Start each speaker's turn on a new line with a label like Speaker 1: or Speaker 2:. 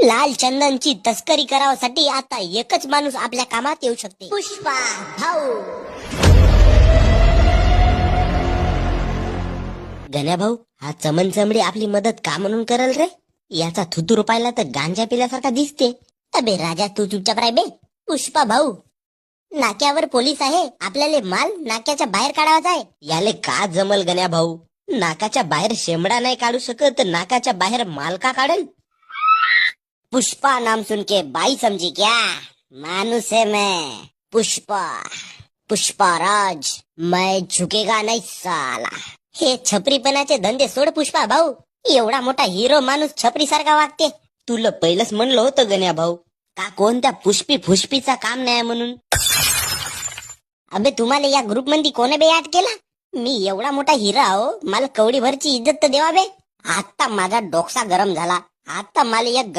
Speaker 1: लाल चंदनची तस्करी करावासाठी आता एकच माणूस आपल्या कामात येऊ शकते, पुष्पा भाऊ. गण्या भाऊ, हा चमन चमडी आपली मदत का म्हणून करल रे? याचा थुतूर पाहिला तर गांजा पिल्यासारखा दिसते. अबे राजा, तू चुपचाप राय बे. पुष्पा भाऊ, नाक्यावर पोलीस आहे, आपल्याला माल नाक्याच्या बाहेर काढावाचा आहे. याले का जमल गण्या भाऊ? नाकाच्या बाहेर शेमडा नाही काढू शकत तर नाकाच्या बाहेर माल का काढेल? पुष्पा नाम सुन के बाई समझी क्या? मानुस है मैं, पुष्पा, पुष्पाराज. मैं झुकेगा नाही साला. हे छपरीपणाचे धंदे सोड पुष्पा भाऊ. एवढा मोठा हिरो माणूस छपरी सारखा वागते. तुला पहिलंच म्हणलं होतं गण्या भाऊ का कोणत्या पुष्पी फुष्पीचा काम नाही म्हणून. अबे तुम्हाला या ग्रुप मध्ये कोणी बे ऍड केला? मी एवढा मोठा हिरा हो, मला कवडी भरची इज्जत तर देवा बे. आता माझा डोकसा गरम झाला. आता मला एक